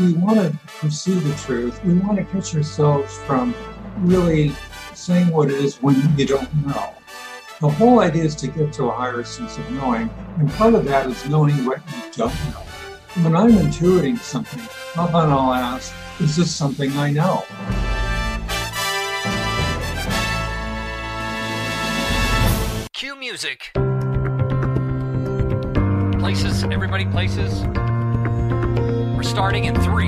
we want to pursue the truth. We want to catch ourselves from really saying what it is when you don't know. The whole idea is to get to a higher sense of knowing, and part of that is knowing what you don't know. When I'm intuiting something, often I'll ask, is this something I know? Cue music. Places, everybody, places. We're starting in 3,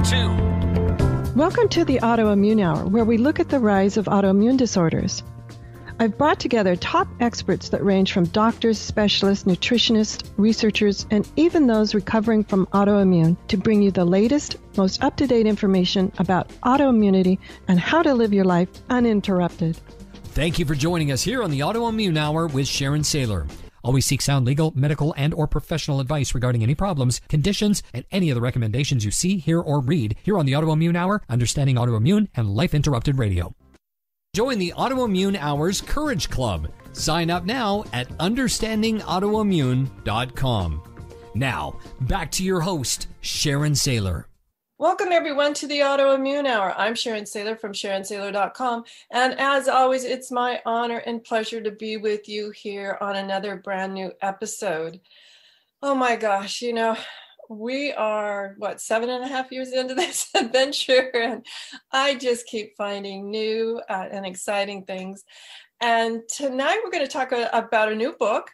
2. Welcome to the Autoimmune Hour, where we look at the rise of autoimmune disorders. I've brought together top experts that range from doctors, specialists, nutritionists, researchers, and even those recovering from autoimmune to bring you the latest, most up-to-date information about autoimmunity and how to live your life uninterrupted. Thank you for joining us here on the Autoimmune Hour with Sharon Sayler. Always seek sound legal, medical, and or professional advice regarding any problems, conditions, and any of the recommendations you see, hear, or read here on the Autoimmune Hour, Understanding Autoimmune, and Life Interrupted Radio. Join the Autoimmune Hour's Courage Club. Sign up now at understandingautoimmune.com. Now, back to your host, Sharon Sayler. Welcome, everyone, to the Autoimmune Hour. I'm Sharon Sayler from SharonSayler.com. And as always, it's my honor and pleasure to be with you here on another brand new episode. Oh my gosh, we are, 7.5 years into this adventure, and I just keep finding new and exciting things. And tonight we're going to talk about a new book,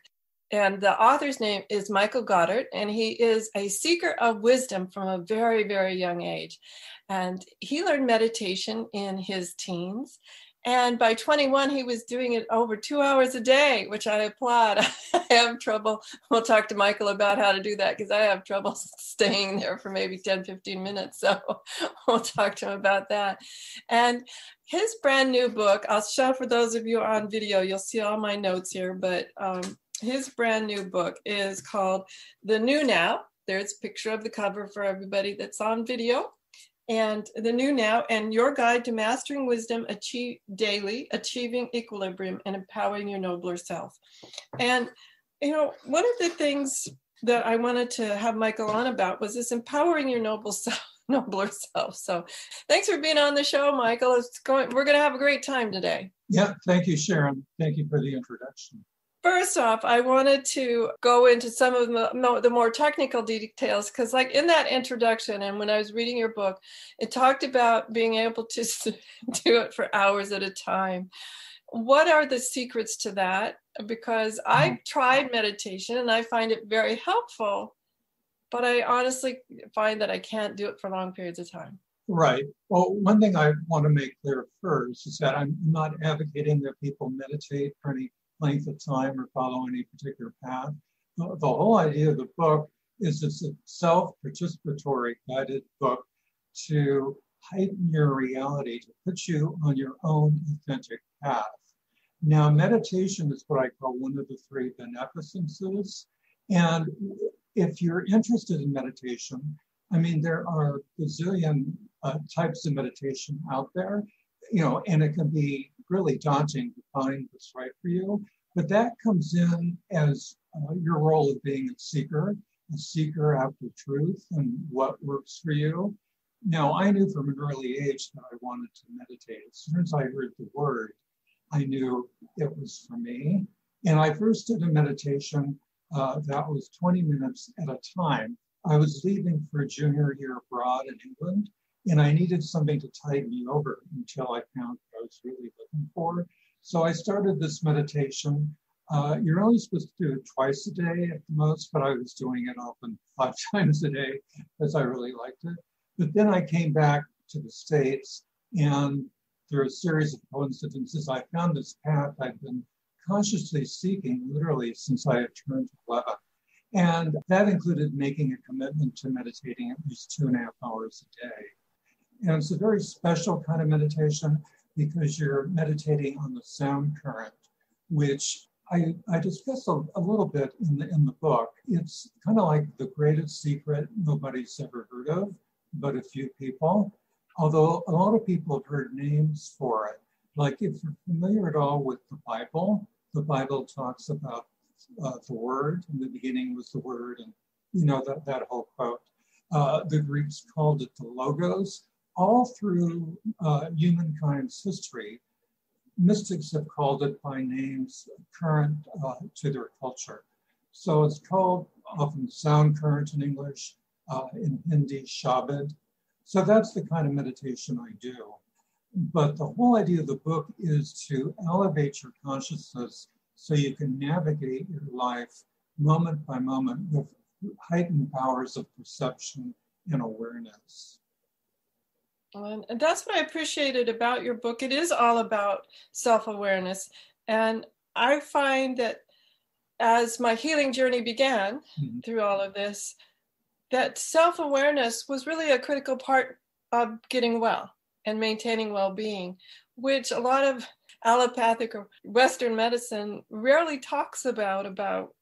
and the author's name is Michael Goddart, and he is a seeker of wisdom from a very, very young age. And he learned meditation in his teens. And by 21, he was doing it over 2 hours a day, which I applaud. I have trouble. We'll talk to Michael about how to do that because I have trouble staying there for maybe 10, 15 minutes. So we'll talk to him about that. And his brand new book, I'll show for those of you on video, you'll see all my notes here, but his brand new book is called The New Now. There's a picture of the cover for everybody that's on video. And The New Now, and Your Guide to Mastering Wisdom Daily, Achieving Equilibrium, and Empowering Your Nobler Self. And, one of the things that I wanted to have Michael on about was this empowering your nobler self. So thanks for being on the show, Michael. We're going to have a great time today. Yeah, thank you, Sharon. Thank you for the introduction. First off, I wanted to go into some of the more technical details because like in that introduction and when I was reading your book, it talked about being able to do it for hours at a time. What are the secrets to that? Because I've tried meditation and I find it very helpful, but I honestly find that I can't do it for long periods of time. Right. Well, one thing I want to make clear first is that I'm not advocating that people meditate for any length of time or follow any particular path. The whole idea of the book is it's a self-participatory guided book to heighten your reality, to put you on your own authentic path. Now, meditation is what I call one of the 3 beneficences. And if you're interested in meditation, there are a gazillion types of meditation out there. And it can be really daunting to find what's right for you. But that comes in as your role of being a seeker after truth and what works for you. Now, I knew from an early age that I wanted to meditate. As soon as I heard the word, I knew it was for me. And I first did a meditation that was 20 minutes at a time. I was leaving for a junior year abroad in England, and I needed something to tide me over until I found what I was really looking for. So I started this meditation. You're only supposed to do it twice a day at the most, but I was doing it often 5 times a day because I really liked it. But then I came back to the States, and through a series of coincidences, I found this path I've been consciously seeking literally since I had turned 11. And that included making a commitment to meditating at least 2.5 hours a day. And it's a very special kind of meditation because you're meditating on the sound current, which I discuss a little bit in the book. It's kind of like the greatest secret nobody's ever heard of, but a few people. Although a lot of people have heard names for it. Like if you're familiar at all with the Bible talks about the Word. In the beginning was the Word, and that whole quote. The Greeks called it the logos. All through humankind's history, mystics have called it by names current to their culture. So it's called often sound current in English, in Hindi, Shabad. So that's the kind of meditation I do. But the whole idea of the book is to elevate your consciousness so you can navigate your life moment by moment with heightened powers of perception and awareness. And that's what I appreciated about your book. It is all about self-awareness. And I find that as my healing journey began through all of this, that self-awareness was really a critical part of getting well and maintaining well-being, which a lot of allopathic or Western medicine rarely talks about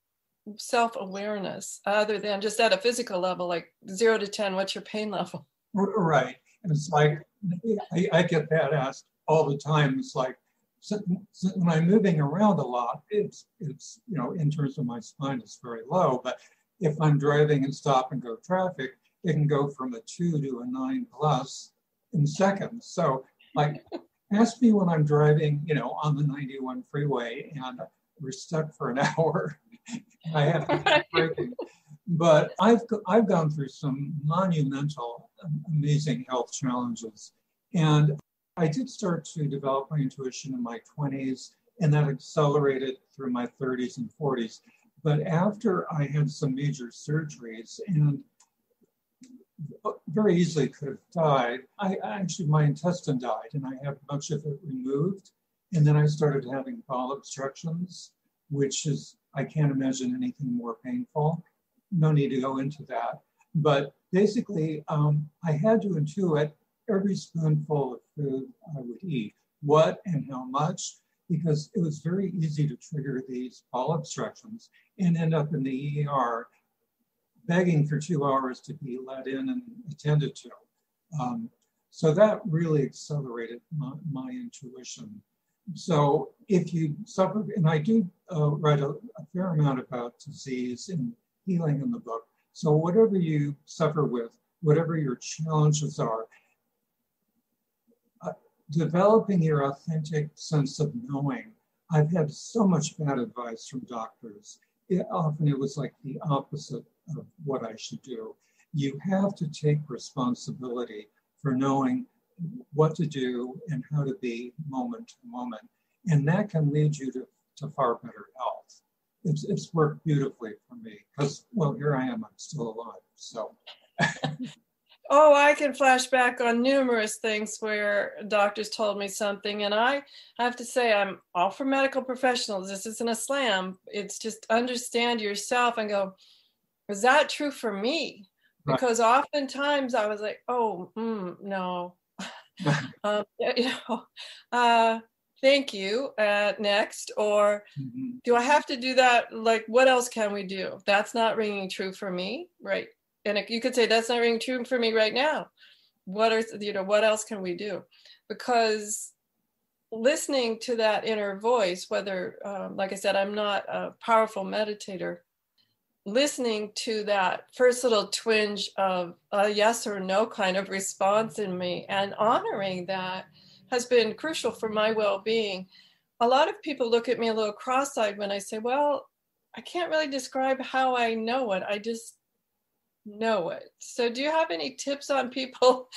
self-awareness, other than just at a physical level, like 0 to 10, what's your pain level? Right. And it's like, I get that asked all the time. It's like, so when I'm moving around a lot, it's in terms of my spine, it's very low. But if I'm driving in stop and go traffic, it can go from a 2 to a 9+ in seconds. So like, ask me when I'm driving, on the 91 freeway and we're stuck for an hour. I have to keep braking. But I've gone through some monumental, amazing health challenges. And I did start to develop my intuition in my 20s, and that accelerated through my 30s and 40s. But after I had some major surgeries and very easily could have died, my intestine died and I had much of it removed. And then I started having bowel obstructions, which is, I can't imagine anything more painful. No need to go into that. But basically, I had to intuit every spoonful of food I would eat, what and how much, because it was very easy to trigger these bowel obstructions and end up in the ER begging for 2 hours to be let in and attended to. So that really accelerated my intuition. So if you suffer, and I do write a fair amount about disease and healing in the book. So whatever you suffer with, whatever your challenges are, developing your authentic sense of knowing. I've had so much bad advice from doctors. Often it was like the opposite of what I should do. You have to take responsibility for knowing what to do and how to be moment to moment. And that can lead you to far better health. It's worked beautifully for me because, well, here I am, I'm still alive, so. Oh, I can flash back on numerous things where doctors told me something, and I have to say I'm all for medical professionals. This isn't a slam. It's just understand yourself and go, is that true for me? Because oftentimes I was like, oh, no. Thank you, next. Or do I have to do that? Like, what else can we do? That's not ringing true for me, right? And if you could say that's not ringing true for me right now. What else can we do? Because listening to that inner voice, whether, like I said, I'm not a powerful meditator, listening to that first little twinge of a yes or no kind of response in me and honoring that has been crucial for my well-being. A lot of people look at me a little cross-eyed when I say, well, I can't really describe how I know it. I just know it. So do you have any tips on people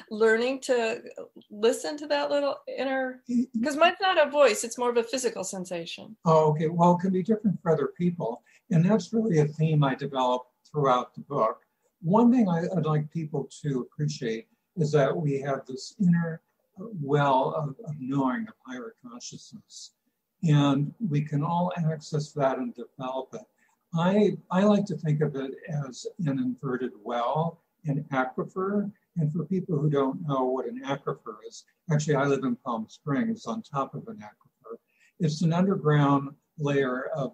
learning to listen to that little inner, because mine's not a voice, it's more of a physical sensation. Oh, okay. Well, it can be different for other people. And that's really a theme I developed throughout the book. One thing I'd like people to appreciate is that we have this inner well of knowing, of higher consciousness. And we can all access that and develop it. I like to think of it as an inverted well, an aquifer. And for people who don't know what an aquifer is, actually I live in Palm Springs on top of an aquifer. It's an underground layer of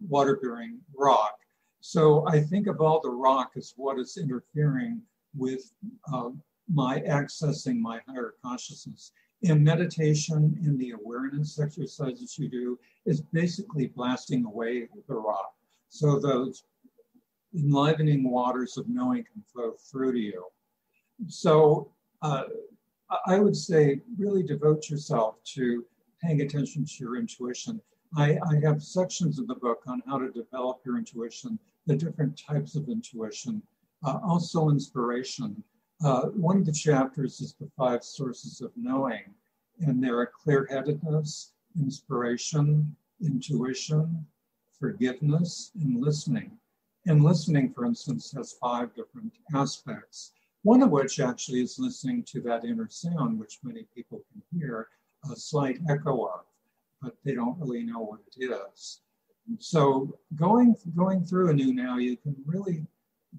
water-bearing rock. So I think of all the rock as what is interfering with my accessing my higher consciousness. In meditation, in the awareness exercises you do, is basically blasting away the rock. So those enlivening waters of knowing can flow through to you. So I would say really devote yourself to paying attention to your intuition. I have sections of the book on how to develop your intuition, the different types of intuition, also inspiration. One of the chapters is the 5 sources of knowing, and there are clear-headedness, inspiration, intuition, forgiveness, and listening. And listening, for instance, has 5 different aspects, one of which actually is listening to that inner sound, which many people can hear a slight echo of, but they don't really know what it is. So going through Anew Now, you can really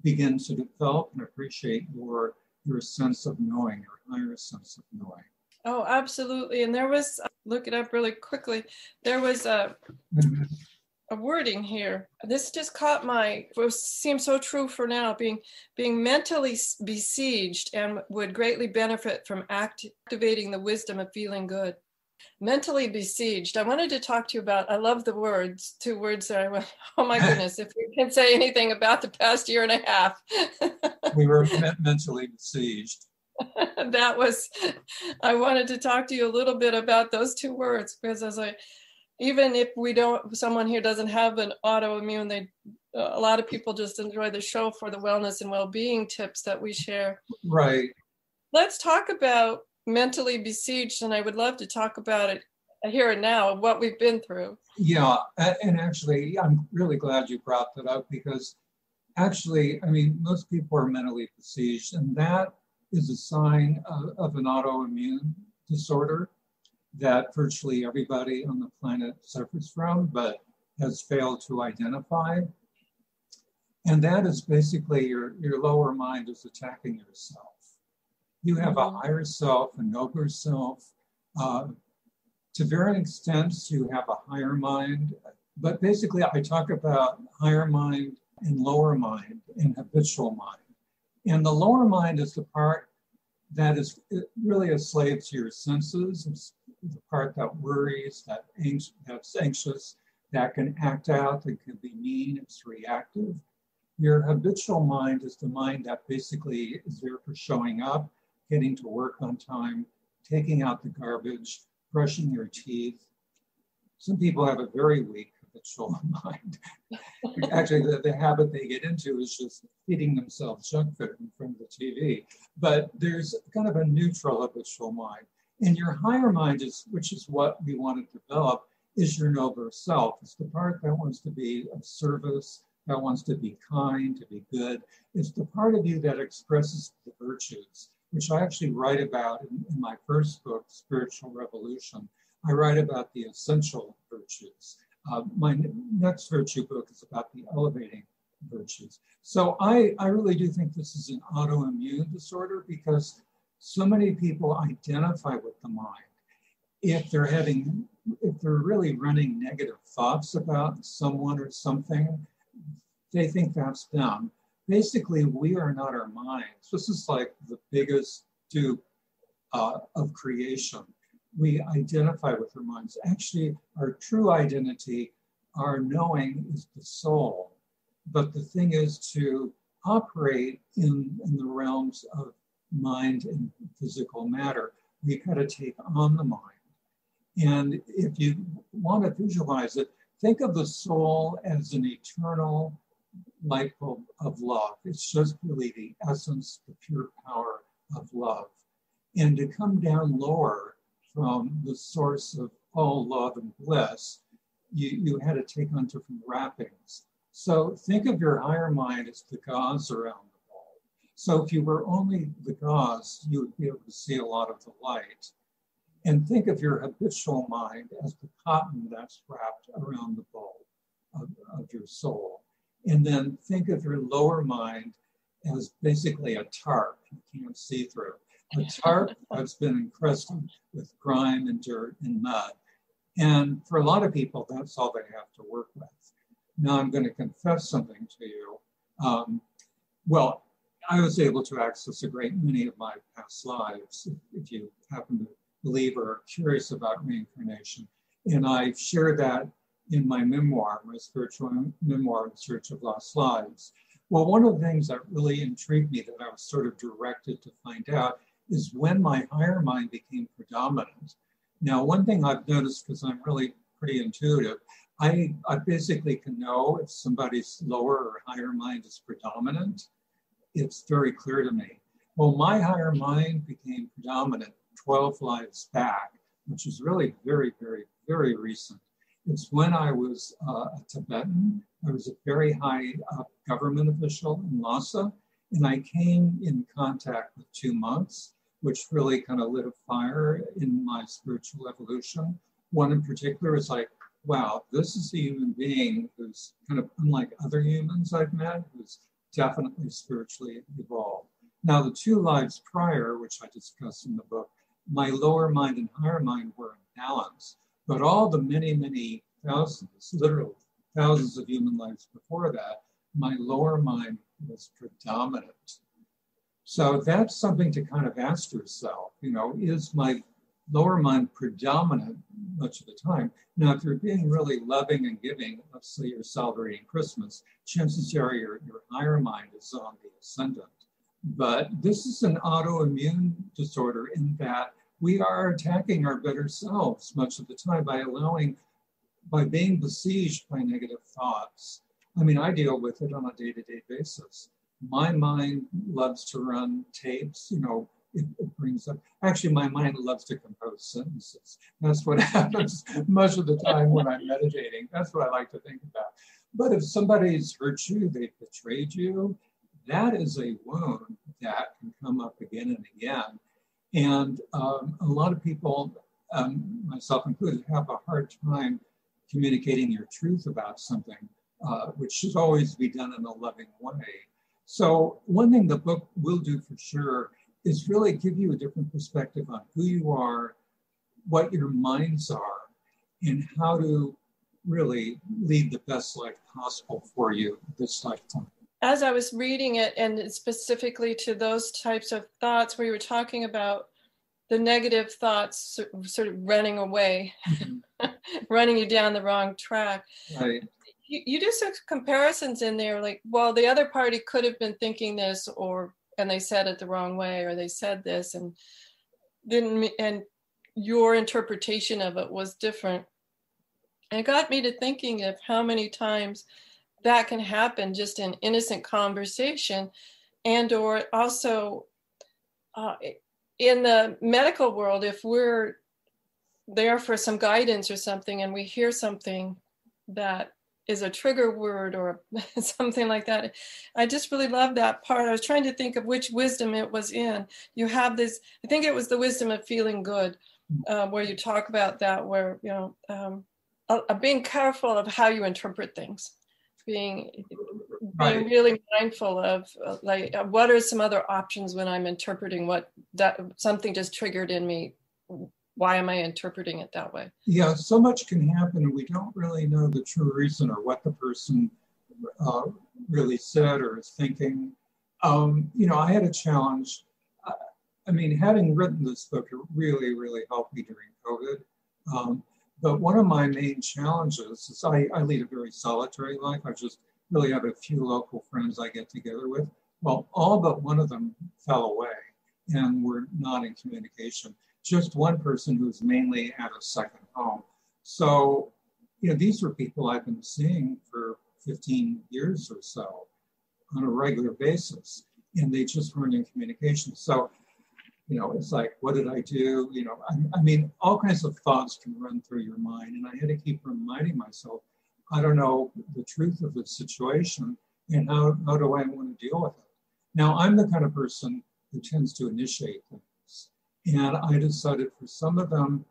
begin to develop and appreciate your sense of knowing, your higher sense of knowing. Oh, absolutely. And there was, look it up really quickly, there was a wording here. This just caught seems so true for now, being mentally besieged and would greatly benefit from activating the wisdom of feeling good. Mentally besieged. I wanted to talk to you about, I love the words, 2 words that I went, oh my goodness, if you can say anything about the past year and a half. We were mentally besieged. I wanted to talk to you a little bit about those 2 words, because even if someone here doesn't have an autoimmune, a lot of people just enjoy the show for the wellness and well-being tips that we share. Right. Let's talk about mentally besieged, and I would love to talk about it here and now, what we've been through. Yeah, and actually, I'm really glad you brought that up, because actually, I mean, most people are mentally besieged, and that is a sign of an autoimmune disorder that virtually everybody on the planet suffers from, but has failed to identify. And that is basically your lower mind is attacking yourself. You have a higher self, a nobler self. To varying extents, you have a higher mind. But basically, I talk about higher mind and lower mind and habitual mind. And the lower mind is the part that is really a slave to your senses. It's the part that worries, that's anxious, that can act out, that can be mean, it's reactive. Your habitual mind is the mind that basically is there for showing up, getting to work on time, taking out the garbage, brushing your teeth. Some people have a very weak habitual mind. Actually, the habit they get into is just feeding themselves junk food in front of the TV. But there's kind of a neutral habitual mind. And your higher mind, which is what we want to develop, is your nobler self. It's the part that wants to be of service, that wants to be kind, to be good. It's the part of you that expresses the virtues, which I actually write about in my first book, Spiritual Revolution. I write about the essential virtues. My next virtue book is about the elevating virtues. So I really do think this is an autoimmune disorder, because so many people identify with the mind. If they're really running negative thoughts about someone or something, they think that's them. Basically, we are not our minds. This is like the biggest dupe of creation. We identify with our minds. Actually, our true identity, our knowing, is the soul. But the thing is to operate in the realms of mind and physical matter. We've got to take on the mind. And if you want to visualize it, think of the soul as an eternal light bulb of love. It's just really the essence, the pure power of love. And to come down lower from the source of all love and bliss, you had to take on different wrappings. So think of your higher mind as the gauze around the ball. So if you were only the gauze, you would be able to see a lot of the light. And think of your habitual mind as the cotton that's wrapped around the bowl of your soul. And then think of your lower mind as basically a tarp you can't see through. A tarp that's been encrusted with grime and dirt and mud. And for a lot of people, that's all they have to work with. Now I'm going to confess something to you. Well, I was able to access a great many of my past lives, if you happen to believe or are curious about reincarnation. And I share that in my memoir, my spiritual memoir, In Search of Lost Lives. Well, one of the things that really intrigued me that I was sort of directed to find out is when my higher mind became predominant. Now, one thing I've noticed, because I'm really pretty intuitive, I basically can know if somebody's lower or higher mind is predominant. It's very clear to me. Well, my higher mind became predominant 12 lives back, which is really very, very, very recent. It's when I was a Tibetan. I was a very high up government official in Lhasa, and I came in contact with 2 monks, which really kind of lit a fire in my spiritual evolution. One in particular is like, wow, this is a human being who's kind of unlike other humans I've met, who's definitely spiritually evolved. Now, the 2 lives prior, which I discuss in the book, my lower mind and higher mind were in balance, but all the many, many thousands, literally thousands of human lives before that, my lower mind was predominant. So that's something to kind of ask yourself, is my lower mind predominant much of the time? Now, if you're being really loving and giving, let's say you're celebrating Christmas, chances are your higher mind is on the ascendant. But this is an autoimmune disorder in that we are attacking our better selves much of the time by being besieged by negative thoughts. I mean, I deal with it on a day-to-day basis. My mind loves to run tapes, it brings up, actually my mind loves to compose sentences. That's what happens most of the time when I'm meditating. That's what I like to think about. But if somebody's hurt you, they've betrayed you, that is a wound that can come up again and again. And a lot of people, myself included, have a hard time communicating your truth about something, which should always be done in a loving way. So one thing the book will do for sure is really give you a different perspective on who you are, what your minds are, and how to really lead the best life possible for you this lifetime. As I was reading it, and specifically to those types of thoughts where you were talking about the negative thoughts sort of running away, running you down the wrong track. Right. You do some comparisons in there, like, well, the other party could have been thinking this, and they said it the wrong way, or they said this and your interpretation of it was different. And it got me to thinking of how many times that can happen just in innocent conversation, and or also in the medical world, if we're there for some guidance or something and we hear something that is a trigger word or something like that. I just really love that part. I was trying to think of which wisdom it was in. You have this, I think it was the wisdom of feeling good, where you talk about that, where, being careful of how you interpret things, being really mindful of what are some other options when I'm interpreting something just triggered in me. Why am I interpreting it that way? Yeah, so much can happen and we don't really know the true reason or what the person really said or is thinking. I had a challenge. Having written this book, it really, really helped me during COVID. But one of my main challenges is I lead a very solitary life. I just really have a few local friends I get together with. Well, all but one of them fell away and were not in communication. Just one person who's mainly at a second home. So, these were people I've been seeing for 15 years or so on a regular basis, and they just weren't in communication. So, it's like, what did I do? All kinds of thoughts can run through your mind, and I had to keep reminding myself, I don't know the truth of the situation, and how do I want to deal with it? Now, I'm the kind of person who tends to initiate things. And I decided for some of them,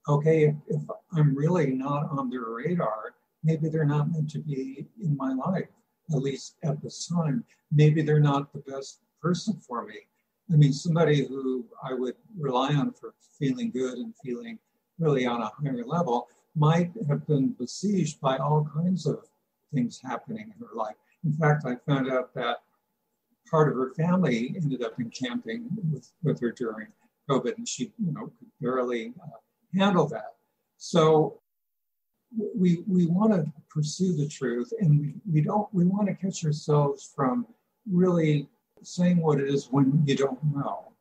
okay, if I'm really not on their radar, maybe they're not meant to be in my life, at least at this time. Maybe they're not the best person for me. Somebody who I would rely on for feeling good and feeling really on a higher level might have been besieged by all kinds of things happening in her life. In fact, I found out that part of her family ended up encamping with her during COVID, and she, could barely handle that. So we want to pursue the truth, and we want to catch ourselves from really saying what it is when you don't know.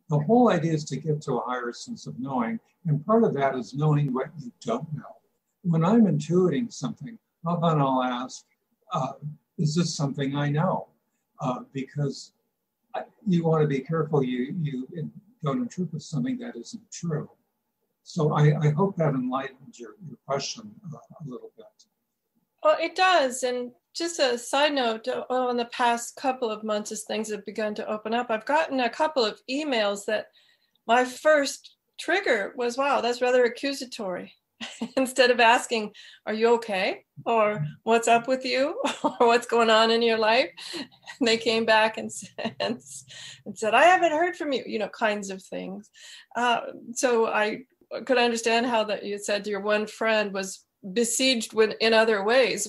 The whole idea is to get to a higher sense of knowing, and part of that is knowing what you don't know. When I'm intuiting something, often I'll ask, is this something I know? Because you want to be careful you don't interpret something that isn't true. So I hope that enlightened your question a little bit. Well, it does. And just a side note, in the past couple of months, as things have begun to open up, I've gotten a couple of emails that my first trigger was, wow, that's rather accusatory. Instead of asking, are you okay? Or what's up with you? Or what's going on in your life? And they came back and said, I haven't heard from you, kinds of things. So I could understand how that you said your one friend was besieged in other ways,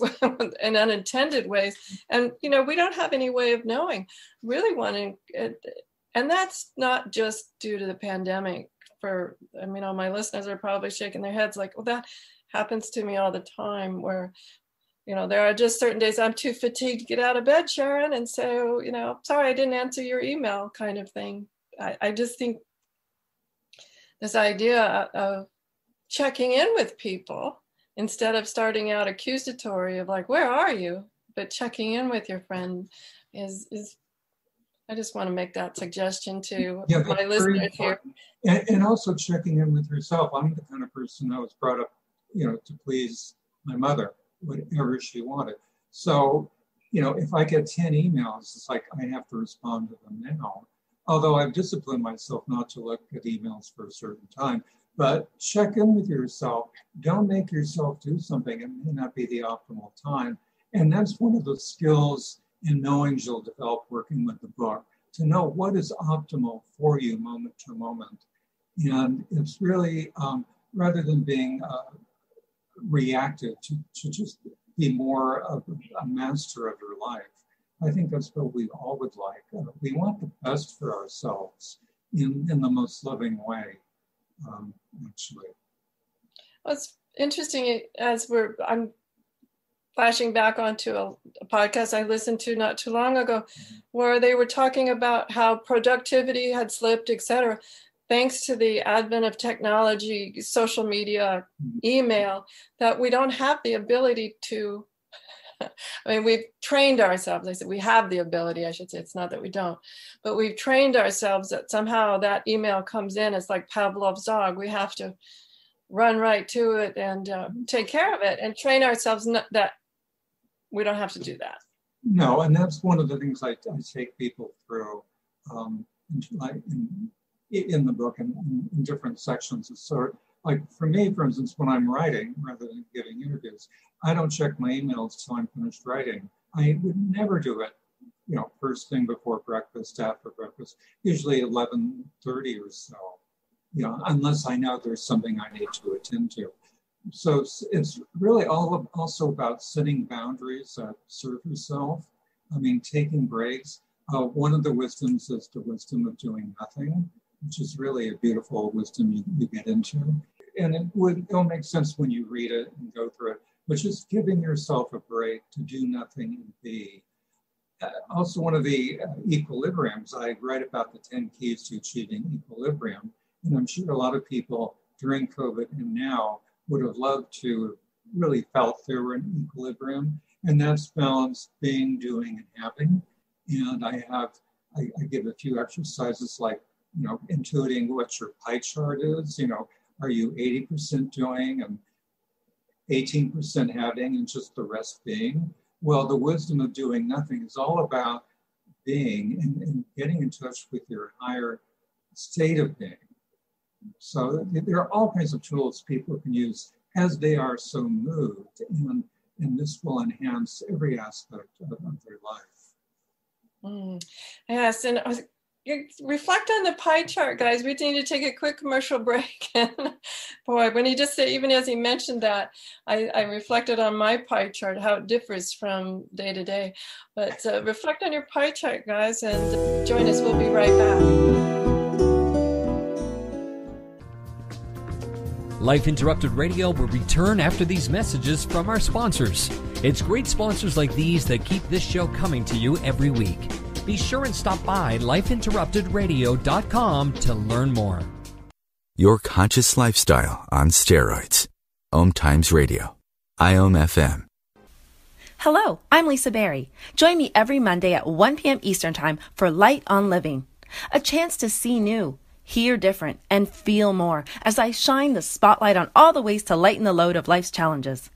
in unintended ways. And, we don't have any way of knowing, really wanting it. And that's not just due to the pandemic. All my listeners are probably shaking their heads like, well, that happens to me all the time where, there are just certain days I'm too fatigued to get out of bed, Sharon. And so, sorry, I didn't answer your email kind of thing. I just think this idea of checking in with people instead of starting out accusatory of like, where are you? But checking in with your friend is I just want to make that suggestion to my listeners here. And also checking in with yourself. I'm the kind of person that was brought up, to please my mother, whatever she wanted. So, if I get 10 emails, it's like I have to respond to them now. Although I've disciplined myself not to look at emails for a certain time. But check in with yourself. Don't make yourself do something. It may not be the optimal time. And that's one of the skills and knowings you'll develop working with the book, to know what is optimal for you moment to moment. And it's really, rather than being reactive, to just be more of a master of your life. I think that's what we all would like. We want the best for ourselves in the most loving way, actually. Well, it's interesting I'm flashing back onto a podcast I listened to not too long ago, where they were talking about how productivity had slipped, et cetera, thanks to the advent of technology, social media, email, that we don't have the ability to, we've trained ourselves. I said we have the ability, I should say. It's not that we don't, but we've trained ourselves that somehow that email comes in. It's like Pavlov's dog. We have to run right to it and take care of it and train ourselves that we don't have to do that. No, and that's one of the things I take people through in the book and in different sections. So, like for me, for instance, when I'm writing, rather than giving interviews, I don't check my emails till I'm finished writing. I would never do it, first thing before breakfast, after breakfast, usually 11:30 or so, unless I know there's something I need to attend to. So it's really also about setting boundaries that serve yourself. Taking breaks. One of the wisdoms is the wisdom of doing nothing, which is really a beautiful wisdom you get into. And it'll make sense when you read it and go through it, but just giving yourself a break to do nothing and be. Also, one of the equilibriums, I write about the 10 keys to achieving equilibrium. And I'm sure a lot of people during COVID and now would have loved to really felt they were in equilibrium, and that's balance, being, doing, and having. And I give a few exercises like, intuiting what your pie chart is. Are you 80% doing and 18% having and just the rest being? Well, the wisdom of doing nothing is all about being and getting in touch with your higher state of being. So there are all kinds of tools people can use as they are so moved, and this will enhance every aspect of their life. Yes, and reflect on the pie chart, guys. We need to take a quick commercial break. And boy, when he just said, even as he mentioned that, I reflected on my pie chart, how it differs from day to day. But reflect on your pie chart, guys, and join us. We'll be right back. Life Interrupted Radio will return after these messages from our sponsors. It's great sponsors like these that keep this show coming to you every week. Be sure and stop by lifeinterruptedradio.com to learn more. Your conscious lifestyle on steroids. OMTimes Radio. IOM FM. Hello, I'm Lisa Berry. Join me every Monday at 1 p.m. Eastern Time for Light on Living. A chance to see new, hear different, and feel more as I shine the spotlight on all the ways to lighten the load of life's challenges.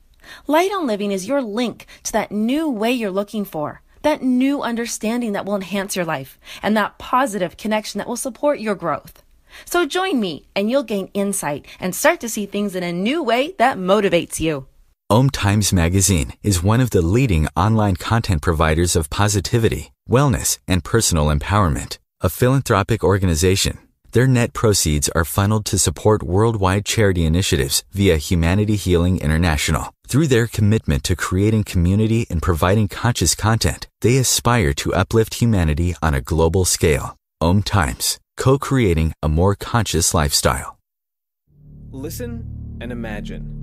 Light on Living is your link to that new way you're looking for, that new understanding that will enhance your life, and that positive connection that will support your growth. So join me and you'll gain insight and start to see things in a new way that motivates you. OMTimes Magazine is one of the leading online content providers of positivity, wellness, and personal empowerment. A philanthropic organization, their net proceeds are funneled to support worldwide charity initiatives via Humanity Healing International. Through their commitment to creating community and providing conscious content, they aspire to uplift humanity on a global scale. OMTimes, co-creating a more conscious lifestyle. Listen and imagine.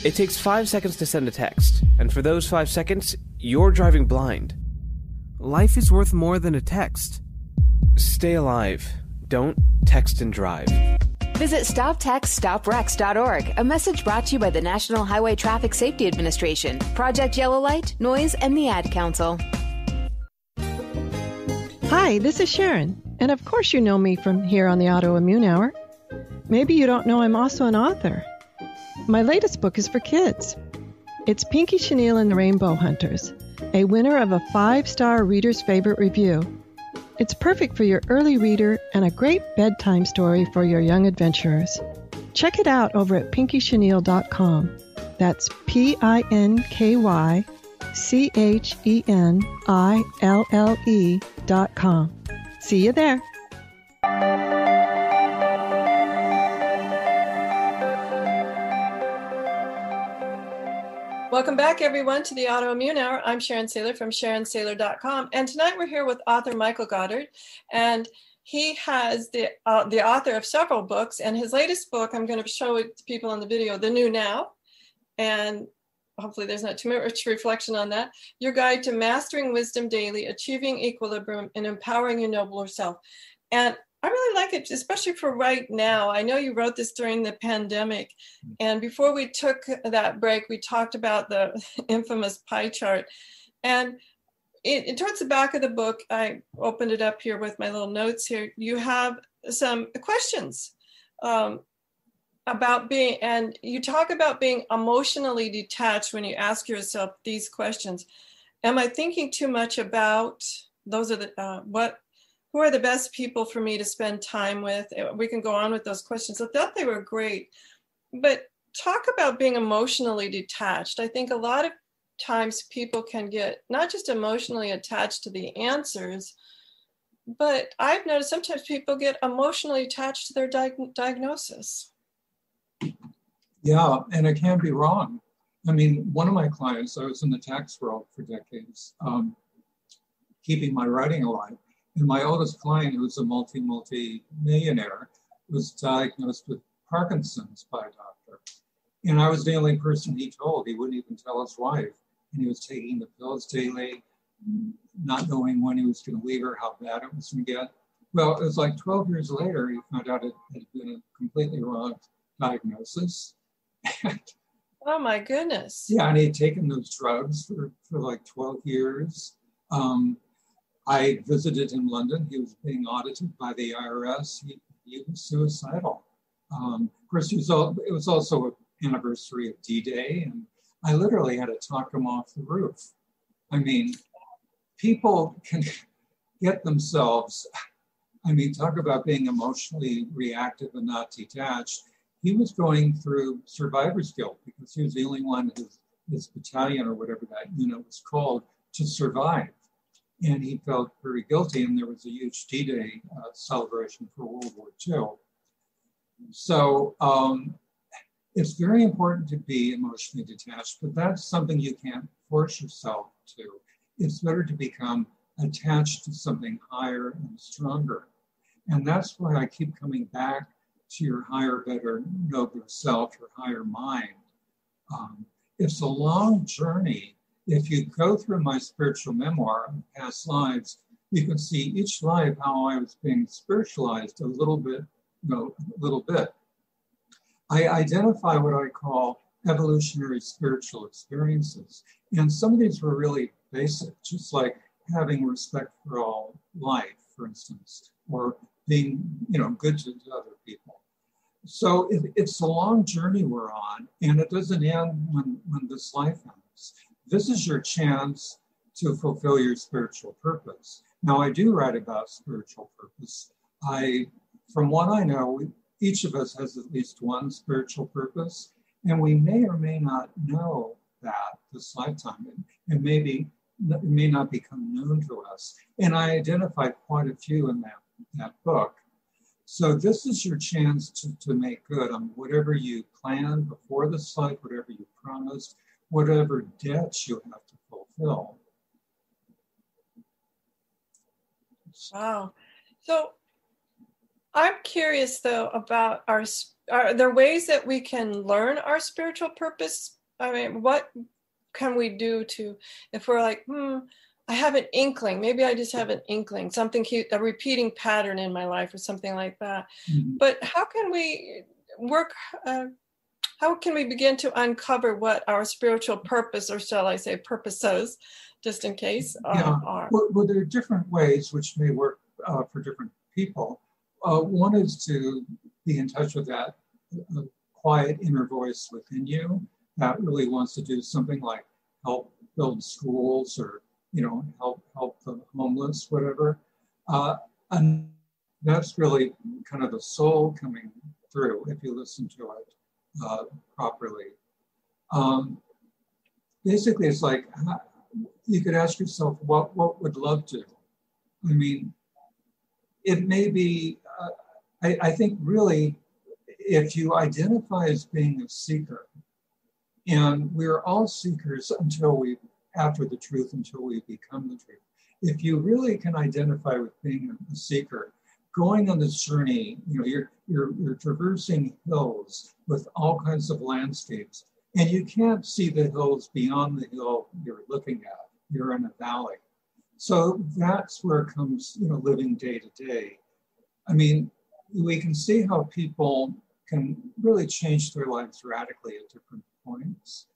It takes 5 seconds to send a text, and for those 5 seconds, you're driving blind. Life is worth more than a text. Stay alive. Don't text and drive. Visit StopTextStopWrecks.org, a message brought to you by the National Highway Traffic Safety Administration, Project Yellow Light, Noise, and the Ad Council. Hi, this is Sharon, and of course you know me from here on the Autoimmune Hour. Maybe you don't know I'm also an author. My latest book is for kids. It's Pinky Chenille and the Rainbow Hunters, a winner of a 5-star Reader's Favorite review. It's perfect for your early reader and a great bedtime story for your young adventurers. Check it out over at pinkychenille.com. That's PinkyChenille.com. See you there. Welcome back, everyone, to the Autoimmune Hour. I'm Sharon Sayler from SharonSayler.com. And tonight we're here with author Michael Goddart. And he has the author of several books. And his latest book, I'm going to show it to people on the video, The New Now. And hopefully there's not too much reflection on that. Your Guide to Mastering Wisdom Daily, Achieving Equilibrium, and Empowering Your Nobler Self. And I really like it, especially for right now. I know you wrote this during the pandemic. And before we took that break, we talked about the infamous pie chart. And towards the back of the book, I opened it up here with my little notes here. You have some questions about being, and you talk about being emotionally detached when you ask yourself these questions. Am I thinking too much about, those are the, who are the best people for me to spend time with? We can go on with those questions. I thought they were great. But talk about being emotionally detached. I think a lot of times people can get not just emotionally attached to the answers, but I've noticed sometimes people get emotionally attached to their diagnosis. Yeah, and it can be wrong. I mean, one of my clients, I was in the tax world for decades, keeping my writing alive. And my oldest client, who's a multi-millionaire, was diagnosed with Parkinson's by a doctor. And I was the only person he told. He wouldn't even tell his wife. And he was taking the pills daily, not knowing when he was going to leave her, how bad it was going to get. Well, it was like 12 years later, he found out it had been a completely wrong diagnosis. Oh, my goodness. Yeah, and he'd taken those drugs for like 12 years. I visited in London. He was being audited by the IRS. He was suicidal. Of course, it was also an anniversary of D-Day, and I literally had to talk him off the roof. I mean, people can get themselves, talk about being emotionally reactive and not detached. He was going through survivor's guilt because he was the only one, his battalion or whatever that unit was called, to survive. And he felt very guilty, and there was a huge D-Day celebration for World War II. So it's very important to be emotionally detached, but that's something you can't force yourself to. It's better to become attached to something higher and stronger. And that's why I keep coming back to your higher, better, nobler self, your higher mind. It's a long journey. If you go through my spiritual memoir of past lives, you can see each life how I was being spiritualized a little bit. I identify what I call evolutionary spiritual experiences. And some of these were really basic, just like having respect for all life, for instance, or being, good to other people. So it's a long journey we're on, and it doesn't end when this life ends. This is your chance to fulfill your spiritual purpose. Now, I do write about spiritual purpose. From what I know, each of us has at least one spiritual purpose, and we may or may not know that this lifetime. It may not become known to us. And I identified quite a few in that book. So this is your chance to make good on whatever you planned before this life, whatever you promised, whatever debts you have to fulfill. Wow. So I'm curious, though, about are there ways that we can learn our spiritual purpose? I mean, what can we do if we're like, I have an inkling, maybe I just have an inkling, something cute, a repeating pattern in my life or something like that. Mm-hmm. But how can we how can we begin to uncover what our spiritual purpose, or shall I say purposes, just in case, are? Well, there are different ways which may work for different people. One is to be in touch with that quiet inner voice within you that really wants to do something like help build schools or help the homeless, whatever. And that's really kind of the soul coming through if you listen to it properly. Basically, it's like you could ask yourself, what would love do? I mean, it may be, I think really, if you identify as being a seeker, and we're all seekers after the truth, until we become the truth. If you really can identify with being a seeker, going on this journey, you're traversing hills with all kinds of landscapes, and you can't see the hills beyond the hill you're looking at. You're in a valley. So that's where it comes, living day to day. I mean, we can see how people can really change their lives radically at different points.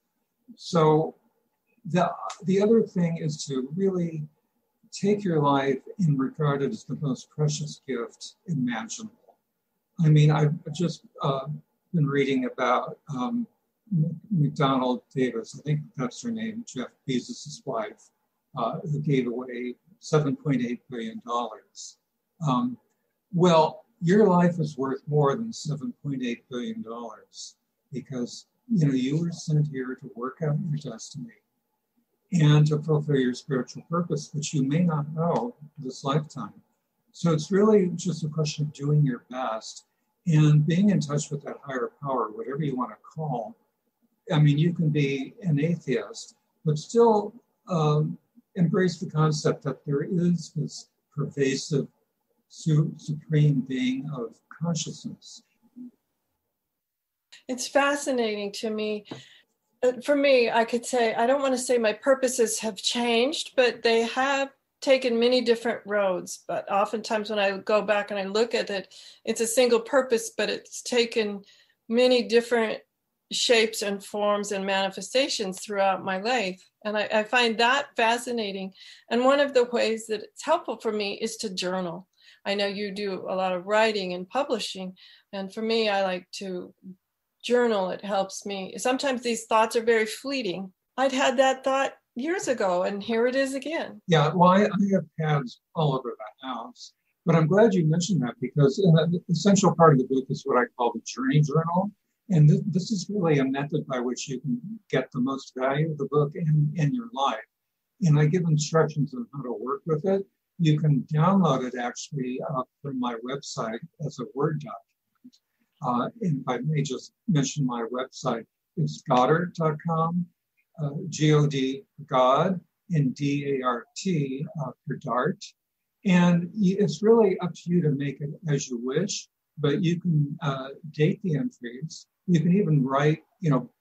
So the other thing is to really take your life and regard it as the most precious gift imaginable. I mean, I've just been reading about McDonald Davis, I think that's her name, Jeff Bezos' wife, who gave away $7.8 billion. Well, your life is worth more than $7.8 billion because, you were sent here to work out your destiny and to fulfill your spiritual purpose, which you may not know this lifetime. So it's really just a question of doing your best and being in touch with that higher power, whatever you want to call. I mean, you can be an atheist, but still embrace the concept that there is this pervasive, supreme being of consciousness. It's fascinating to me. For me, I could say, I don't want to say my purposes have changed, but they have taken many different roads. But oftentimes when I go back and I look at it, it's a single purpose, but it's taken many different shapes and forms and manifestations throughout my life. And I find that fascinating. And one of the ways that it's helpful for me is to journal. I know you do a lot of writing and publishing. And for me, I like to journal. It helps me. Sometimes these thoughts are very fleeting. I'd had that thought years ago, and here it is again. Yeah, well, I have pads all over the house, but I'm glad you mentioned that because the essential part of the book is what I call the journey journal. And this is really a method by which you can get the most value of the book in your life. And I give instructions on how to work with it. You can download it actually from my website as a Word document. And if I may just mention my website, it's Goddart.com, G-O-D, God, and D-A-R-T for Dart. And it's really up to you to make it as you wish, but you can date the entries. You can even write,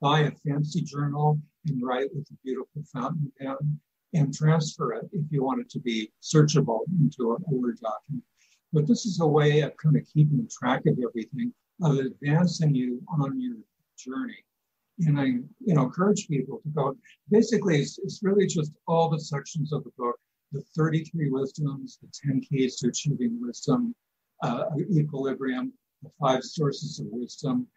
buy a fancy journal and write with a beautiful fountain pen and transfer it if you want it to be searchable into a Word document. But this is a way of kind of keeping track of everything, of advancing you on your journey. And I, encourage people to go. Basically, it's really just all the sections of the book, the 33 wisdoms, the 10 keys to achieving wisdom, equilibrium, the 5 sources of wisdom,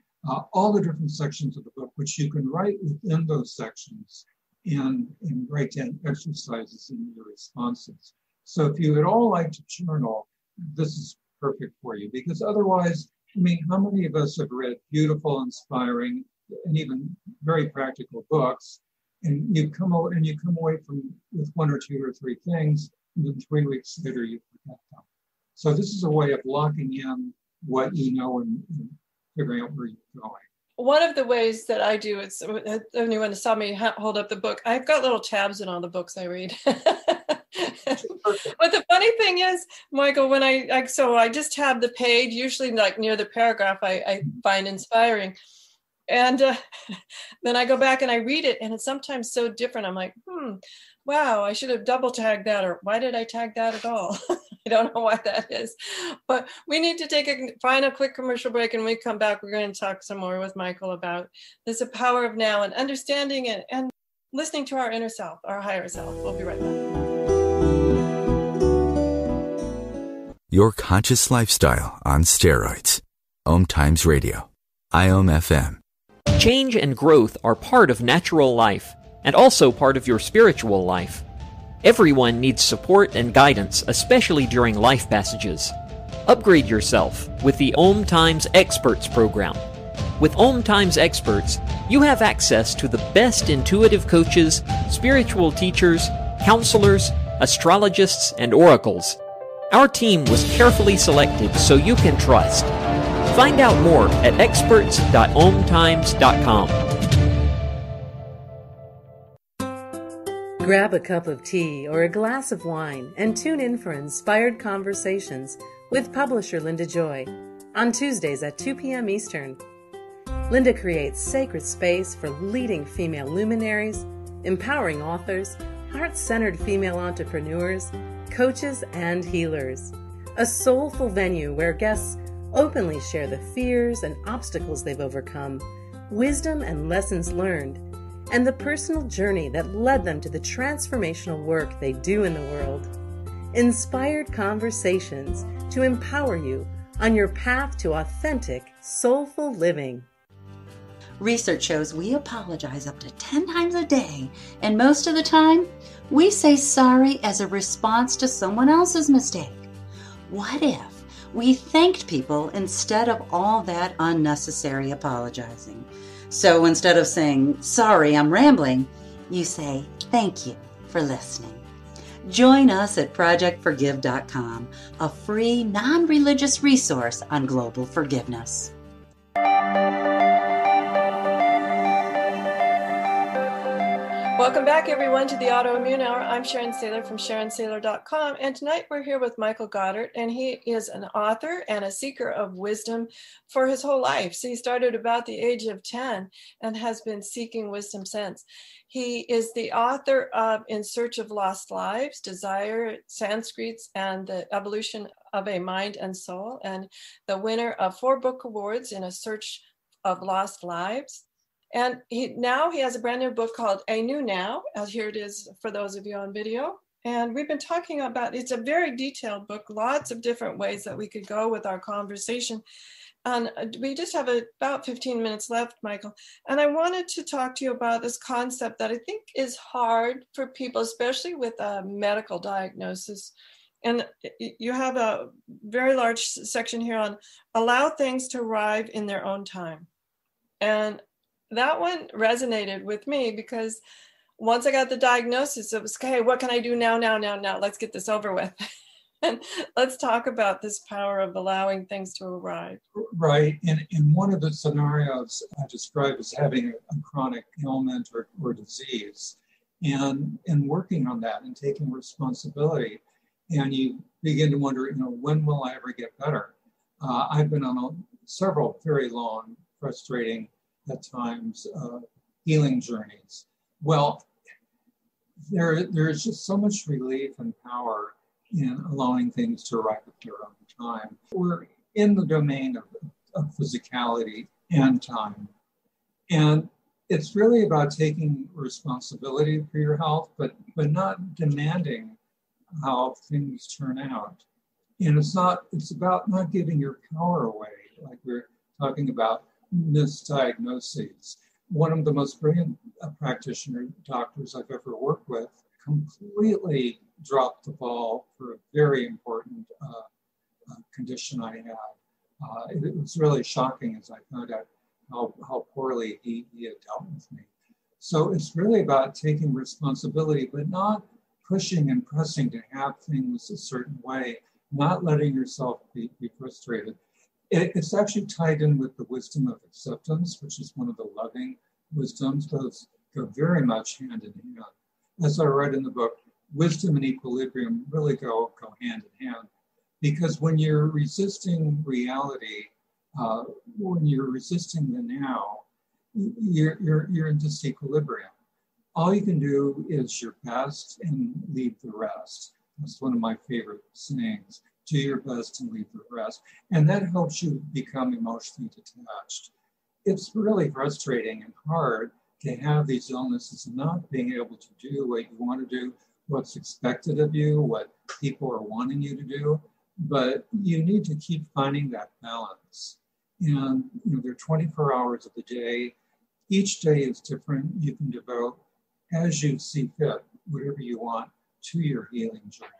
all the different sections of the book, which you can write within those sections and write down exercises in your responses. So if you would all like to journal, this is perfect for you, because otherwise, how many of us have read beautiful, inspiring, and even very practical books, and you come away with 1 or 2 or 3 things, and then 3 weeks later you forget them. So this is a way of locking in what you know and figuring out where you're going. One of the ways that I do, it's anyone saw me hold up the book, I've got little tabs in all the books I read. But the funny thing is, Michael, when I just tab the page, usually like near the paragraph I find inspiring. And then I go back and I read it, and it's sometimes so different. I'm like, wow, I should have double tagged that, or why did I tag that at all? I don't know why that is. But we need to take a final quick commercial break, and when we come back, we're going to talk some more with Michael about this, the power of now and understanding it and listening to our inner self, our higher self. We'll be right back. Your conscious lifestyle on steroids. OMTimes Radio. IOM FM. Change and growth are part of natural life, and also part of your spiritual life. Everyone needs support and guidance, especially during life passages. Upgrade yourself with the OMTimes Experts program. With OMTimes Experts, you have access to the best intuitive coaches, spiritual teachers, counselors, astrologists, and oracles. Our team was carefully selected so you can trust. Find out more at experts.omtimes.com. Grab a cup of tea or a glass of wine and tune in for Inspired Conversations with publisher Linda Joy on Tuesdays at 2 p.m. Eastern. Linda creates sacred space for leading female luminaries, empowering authors, heart-centered female entrepreneurs, coaches, and healers. A soulful venue where guests openly share the fears and obstacles they've overcome, wisdom and lessons learned, and the personal journey that led them to the transformational work they do in the world. Inspired Conversations to empower you on your path to authentic, soulful living. Research shows we apologize up to 10 times a day, and most of the time, we say sorry as a response to someone else's mistake. What if we thanked people instead of all that unnecessary apologizing? So instead of saying, sorry, I'm rambling, you say, thank you for listening. Join us at projectforgive.com, a free, non-religious resource on global forgiveness. Welcome back, everyone, to the Autoimmune Hour. I'm Sharon Sayler from SharonSayler.com, and tonight we're here with Michael Goddart, and he is an author and a seeker of wisdom for his whole life. So he started about the age of 10 and has been seeking wisdom since. He is the author of In Search of Lost Lives, Desire, Sanskrits, and the Evolution of a Mind and Soul, and the winner of 4 book awards in A Search of Lost Lives. And he has a brand new book called A New Now. Here it is for those of you on video. And we've been talking about, it's a very detailed book, lots of different ways that we could go with our conversation. And we just have about 15 minutes left, Michael. And I wanted to talk to you about this concept that I think is hard for people, especially with a medical diagnosis. And you have a very large section here on allow things to arrive in their own time. And that one resonated with me because once I got the diagnosis, it was, okay, what can I do now? Let's get this over with. And let's talk about this power of allowing things to arrive. Right. In one of the scenarios I described as having a chronic ailment or disease, and working on that and taking responsibility. And you begin to wonder, when will I ever get better? I've been on several very long, frustrating, at times, healing journeys. Well, there's just so much relief and power in allowing things to arrive at their own time. We're in the domain of physicality and time. And it's really about taking responsibility for your health, but not demanding how things turn out. And it's about not giving your power away, like we're talking about misdiagnoses. One of the most brilliant practitioner doctors I've ever worked with completely dropped the ball for a very important condition I had. It was really shocking as I found out how poorly he had dealt with me. So it's really about taking responsibility, but not pushing and pressing to have things a certain way, not letting yourself be frustrated. It's actually tied in with the wisdom of acceptance, which is one of the loving wisdoms. Those go very much hand in hand. As I write in the book, wisdom and equilibrium really go hand in hand. Because when you're resisting reality, when you're resisting the now, you're in disequilibrium. All you can do is your best and leave the rest. That's one of my favorite sayings. Do your best and leave the rest. And that helps you become emotionally detached. It's really frustrating and hard to have these illnesses and not being able to do what you want to do, what's expected of you, what people are wanting you to do. But you need to keep finding that balance. And there are 24 hours of the day. Each day is different. You can devote, as you see fit, whatever you want to your healing journey.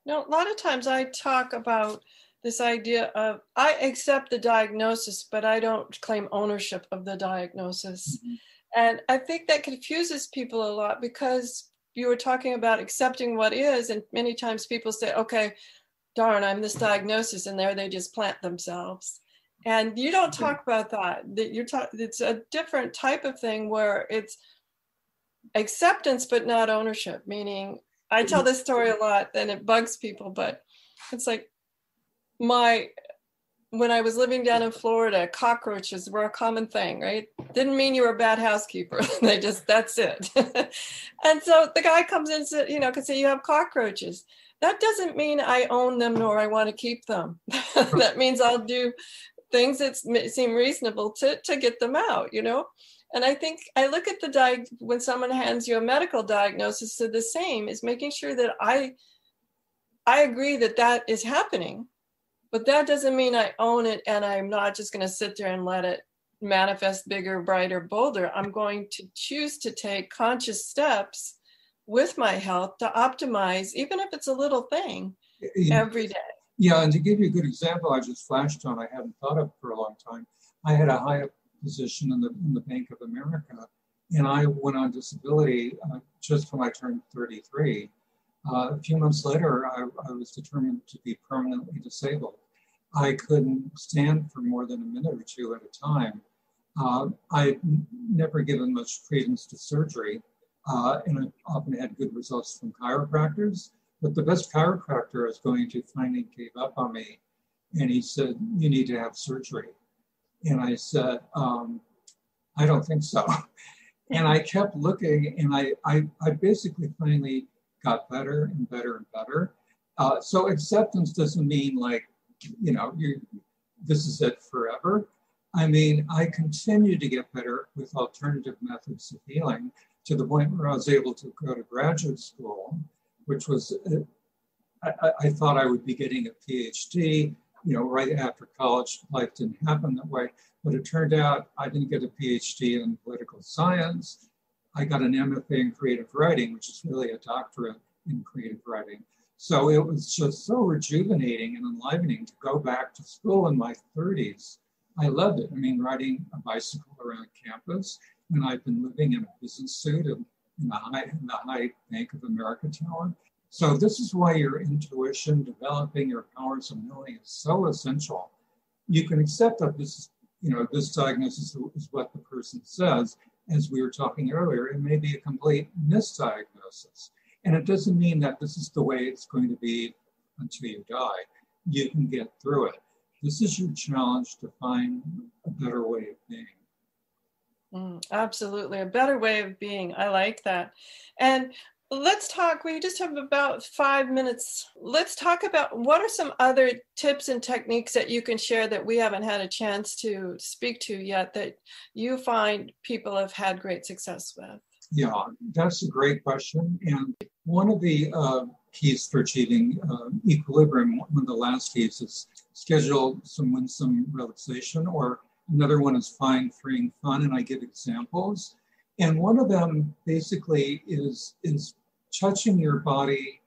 Now, a lot of times I talk about this idea of, I accept the diagnosis, but I don't claim ownership of the diagnosis. Mm-hmm. And I think that confuses people a lot, because you were talking about accepting what is, and many times people say, okay, darn, I'm this diagnosis, and there they just plant themselves. And you don't talk about that. It's a different type of thing where it's acceptance, but not ownership, meaning, I tell this story a lot and it bugs people, but it's like when I was living down in Florida, cockroaches were a common thing, right? Didn't mean you were a bad housekeeper. That's it. And so the guy comes in and said, can say, you have cockroaches. That doesn't mean I own them nor I want to keep them. That means I'll do things that seem reasonable to get them out, And I think I look at when someone hands you a medical diagnosis, so the same is making sure that I agree that is happening, but that doesn't mean I own it and I'm not just going to sit there and let it manifest bigger, brighter, bolder. I'm going to choose to take conscious steps with my health to optimize, even if it's a little thing, every day. Yeah, and to give you a good example, I just flashed on, I hadn't thought of for a long time. I had a high position in the Bank of America, and I went on disability just when I turned 33. A few months later, I was determined to be permanently disabled. I couldn't stand for more than a minute or two at a time. I'd never given much credence to surgery, and I often had good results from chiropractors. But the best chiropractor I was going to finally gave up on me, and he said, "You need to have surgery." And I said, "I don't think so." And I kept looking, and I basically finally got better and better and better. So acceptance doesn't mean this is it forever. I mean, I continued to get better with alternative methods of healing to the point where I was able to go to graduate school, which was, I thought I would be getting a PhD, right after college. Life didn't happen that way, but it turned out I didn't get a PhD in political science. I got an MFA in creative writing, which is really a doctorate in creative writing. So it was just so rejuvenating and enlivening to go back to school in my 30s. I loved it. I mean, riding a bicycle around campus, and I've been living in a business suit in the high Bank of America tower. So this is why your intuition, developing your powers of knowing is so essential. You can accept that this diagnosis is what the person says, as we were talking earlier, it may be a complete misdiagnosis. And it doesn't mean that this is the way it's going to be until you die. You can get through it. This is your challenge to find a better way of being. Absolutely. A better way of being. I like that. And let's talk, we just have about 5 minutes. Let's talk about what are some other tips and techniques that you can share that we haven't had a chance to speak to yet that you find people have had great success with? Yeah, that's a great question. And one of the keys for achieving equilibrium, one of the last keys is schedule some winsome relaxation, or another one is find freeing fun, and I give examples. And one of them basically is touching your body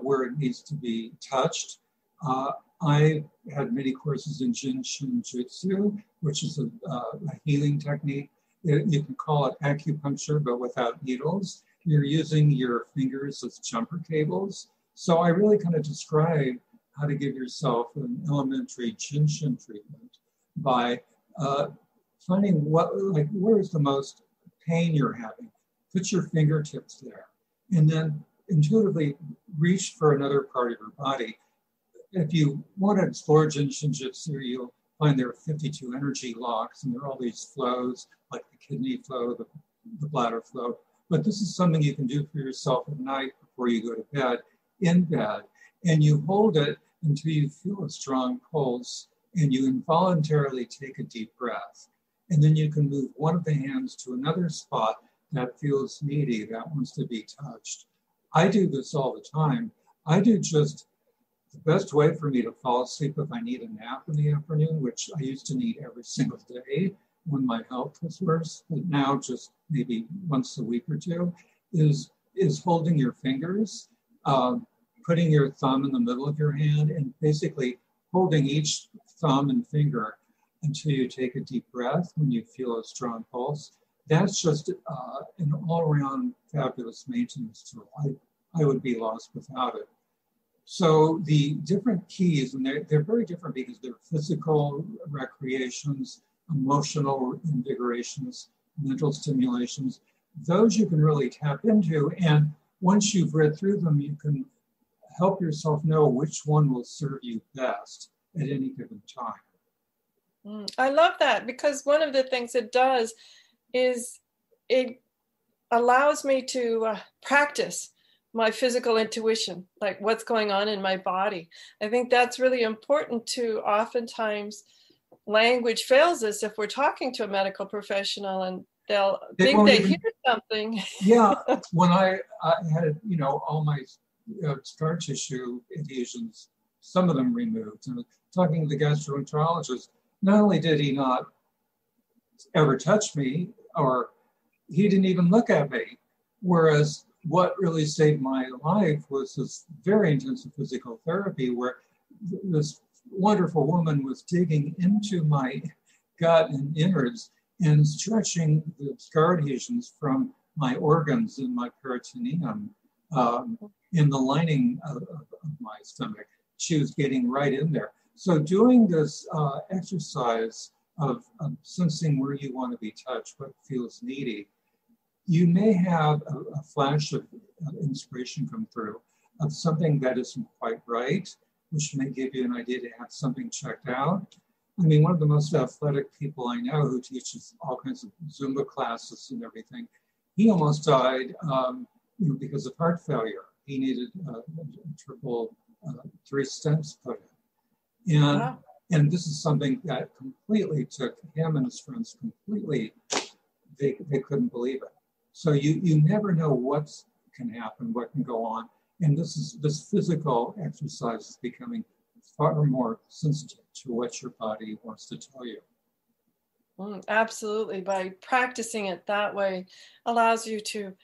where it needs to be touched. I had many courses in Jin Shin Jutsu, which is a healing technique. You can call it acupuncture, but without needles. You're using your fingers as jumper cables. So I really kind of describe how to give yourself an elementary Jin Shin treatment by finding where is the most pain you're having. Put your fingertips there, and then intuitively reach for another part of your body. If you want to explore Jin Shin Jutsu, you'll find there are 52 energy locks, and there are all these flows, like the kidney flow, the bladder flow. But this is something you can do for yourself at night before you go to bed, in bed, and you hold it until you feel a strong pulse, and you involuntarily take a deep breath. And then you can move one of the hands to another spot that feels needy, that wants to be touched. I do this all the time. I do just the best way for me to fall asleep if I need a nap in the afternoon, which I used to need every single day when my health was worse, but now just maybe once a week or two, is holding your fingers, putting your thumb in the middle of your hand, and basically holding each thumb and finger until you take a deep breath when you feel a strong pulse. That's just an all-around fabulous maintenance tool. I would be lost without it. So the different keys, and they're very different because they're physical recreations, emotional invigorations, mental stimulations. Those you can really tap into, and once you've read through them, you can help yourself know which one will serve you best at any given time. I love that, because one of the things it does is it allows me to practice my physical intuition, like what's going on in my body. I think that's really important too. Oftentimes language fails us if we're talking to a medical professional and they'll think they hear something. Yeah, when I had, all my scar tissue adhesions, some of them removed, and talking to the gastroenterologist, not only did he not ever touch me, or he didn't even look at me, whereas what really saved my life was this very intensive physical therapy where this wonderful woman was digging into my gut and innards and stretching the scar adhesions from my organs in my peritoneum in the lining of my stomach. She was getting right in there. So doing this exercise of sensing where you want to be touched, what feels needy, you may have a flash of inspiration come through of something that isn't quite right, which may give you an idea to have something checked out. I mean, one of the most athletic people I know who teaches all kinds of Zumba classes and everything, he almost died because of heart failure. He needed a triple 3 stents put in. And this is something that completely took him and his friends completely, they couldn't believe it. So you never know what can happen, what can go on. And this physical exercise is becoming far more sensitive to what your body wants to tell you. Absolutely. By practicing it that way allows you to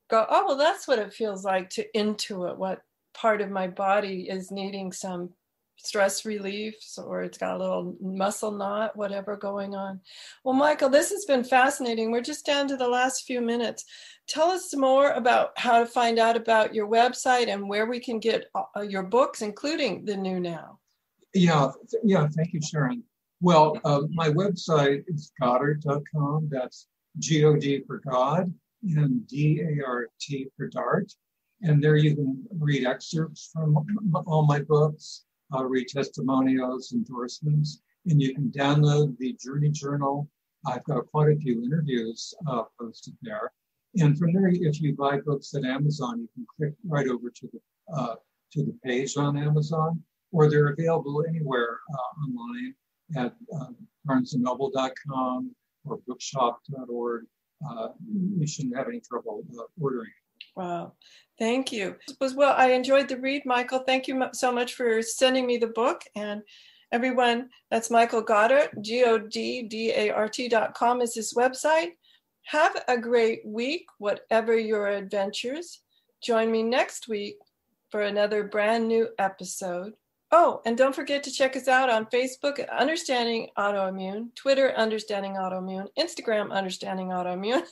go, oh, well, that's what it feels like to intuit what part of my body is needing some stress relief, or it's got a little muscle knot, whatever going on. Well, Michael, this has been fascinating. We're just down to the last few minutes. Tell us more about how to find out about your website and where we can get your books, including the new now. Yeah, thank you, Sharon. Well, my website is Goddart.com. That's G-O-D for God and D-A-R-T for Dart. And there you can read excerpts from all my books, read testimonials, endorsements, and you can download the Journey Journal. I've got quite a few interviews posted there. And from there, if you buy books at Amazon, you can click right over to the page on Amazon, or they're available anywhere online at barnesandnoble.com or bookshop.org. You shouldn't have any trouble ordering. Wow. Thank you. Well, I enjoyed the read, Michael. Thank you so much for sending me the book. And everyone, that's Michael Goddart, GODDART.com is his website. Have a great week, whatever your adventures. Join me next week for another brand new episode. Oh, and don't forget to check us out on Facebook at Understanding Autoimmune, Twitter, Understanding Autoimmune, Instagram, Understanding Autoimmune.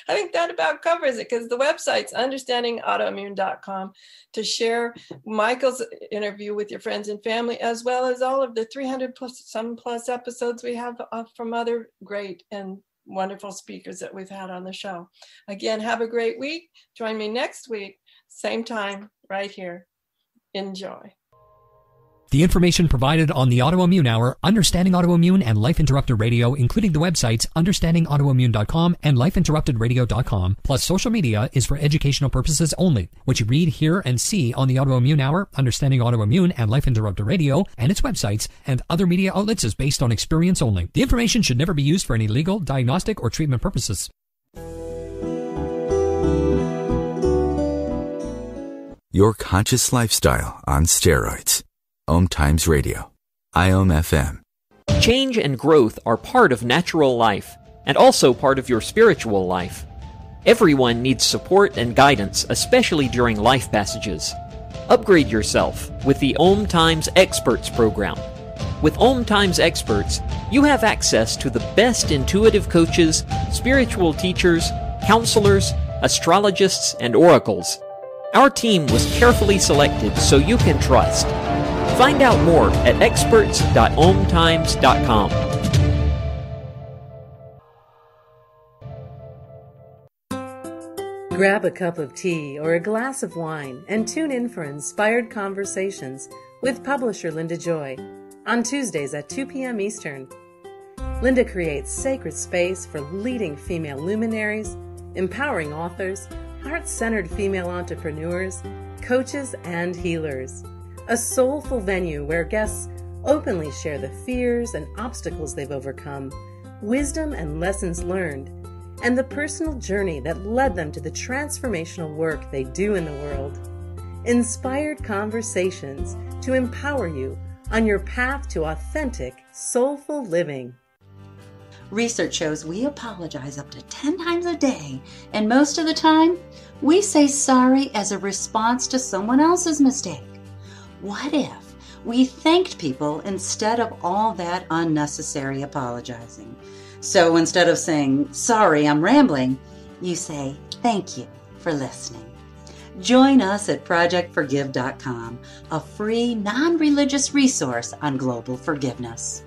I think that about covers it, because the website's understandingautoimmune.com to share Michael's interview with your friends and family, as well as all of the 300 plus episodes we have from other great and wonderful speakers that we've had on the show. Again, have a great week. Join me next week, same time, right here. Enjoy. The information provided on the Autoimmune Hour, Understanding Autoimmune, and Life Interrupted Radio, including the websites understandingautoimmune.com and lifeinterruptedradio.com, plus social media, is for educational purposes only. What you read, hear, and see on the Autoimmune Hour, Understanding Autoimmune, and Life Interrupted Radio, and its websites, and other media outlets is based on experience only. The information should never be used for any legal, diagnostic, or treatment purposes. Your conscious lifestyle on steroids. OMTimes Radio. IOM FM. Change and growth are part of natural life, and also part of your spiritual life. Everyone needs support and guidance, especially during life passages. Upgrade yourself with the OMTimes Experts program. With OMTimes Experts, you have access to the best intuitive coaches, spiritual teachers, counselors, astrologists, and oracles. Our team was carefully selected so you can trust. Find out more at experts.omtimes.com. Grab a cup of tea or a glass of wine and tune in for inspired conversations with publisher Linda Joy on Tuesdays at 2 p.m. Eastern. Linda creates sacred space for leading female luminaries, empowering authors, heart-centered female entrepreneurs, coaches, and healers. A soulful venue where guests openly share the fears and obstacles they've overcome, wisdom and lessons learned, and the personal journey that led them to the transformational work they do in the world. Inspired conversations to empower you on your path to authentic, soulful living. Research shows we apologize up to 10 times a day, and most of the time, we say sorry as a response to someone else's mistake. What if we thanked people instead of all that unnecessary apologizing? So instead of saying, sorry, I'm rambling, you say, thank you for listening. Join us at projectforgive.com, a free, non-religious resource on global forgiveness.